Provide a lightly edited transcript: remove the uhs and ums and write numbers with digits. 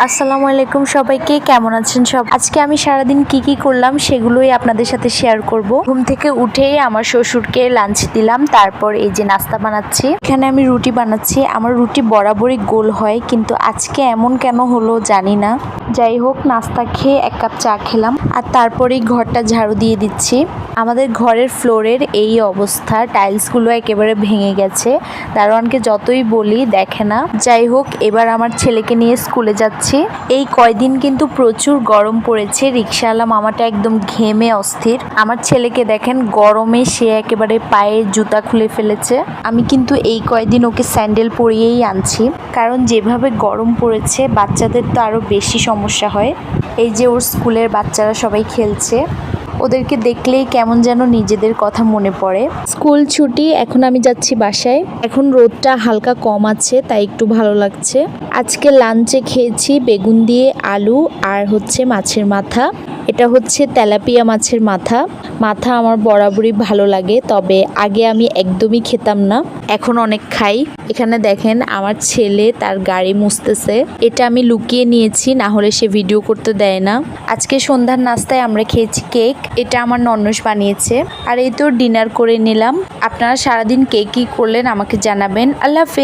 আসসালামু আলাইকুম সবাইকে, কেমন আছেন সব? আজকে আমি সারাদিন কি করলাম সেগুলোই আপনাদের সাথে শেয়ার করব। ঘুম থেকে উঠেই আমার শ্বশুরকে লাঞ্চ দিলাম, তারপর এই যে নাস্তা বানাচ্ছি। এখানে আমি রুটি বানাচ্ছি। আমার রুটি বরাবরই গোল হয়, কিন্তু আজকে এমন কেন হলো জানি না। যাই হোক, নাস্তা খেয়ে এক কাপ চা খেলাম আর তারপরেই ঘরটা ঝাড়ু দিয়ে দিচ্ছি। আমাদের ঘরের ফ্লোরের এই অবস্থা, টাইলসগুলো একেবারে ভেঙে গেছে। দারোয়ানকে যতই বলি দেখে না। যাই হোক, এবার আমার ছেলেকে নিয়ে স্কুলে যাচ্ছি। এই কয়দিন কিন্তু প্রচুর গরম পড়েছে। রিক্সাওয়ালা মামাটা একদম ঘেমে অস্থির। আমার ছেলেকে দেখেন, গরমে সে একেবারে পায়ের জুতা খুলে ফেলেছে। আমি কিন্তু এই কয়দিন ওকে স্যান্ডেল পরিয়েই আনছি, কারণ যেভাবে গরম পড়েছে বাচ্চাদের তো আরো বেশি সমস্যা হয়। এই যে ওর স্কুলের বাচ্চারা সবাই খেলছে, ওদেরকে দেখলেই কেমন যেন নিজেদের কথা মনে পড়ে। স্কুল ছুটি, এখন আমি যাচ্ছি বাসায়। এখন রোদটা হালকা কম আছে, তাই একটু ভালো লাগছে। আজকে লাঞ্চে খেয়েছি বেগুন দিয়ে আলু আর হচ্ছে মাছের মাথা। এটা হচ্ছে তেলাপিয়া মাছের মাথা। মাথা আমার বরাবরই ভালো লাগে, তবে আগে আমি একদমই খেতাম না, এখন অনেক খাই। এখানে দেখেন আমার ছেলে তার গাড়ি মুছতেছে। এটা আমি লুকিয়ে নিয়েছি, না হলে সে ভিডিও করতে দেয় না। আজকে সন্ধ্যার নাস্তায় আমরা খেয়েছি কেক। এটা আমার নন্নস বানিয়েছে। আর এই তো ডিনার করে নিলাম। আপনারা সারাদিন কে কি করলেন আমাকে জানাবেন। আল্লাহ হাফেজ।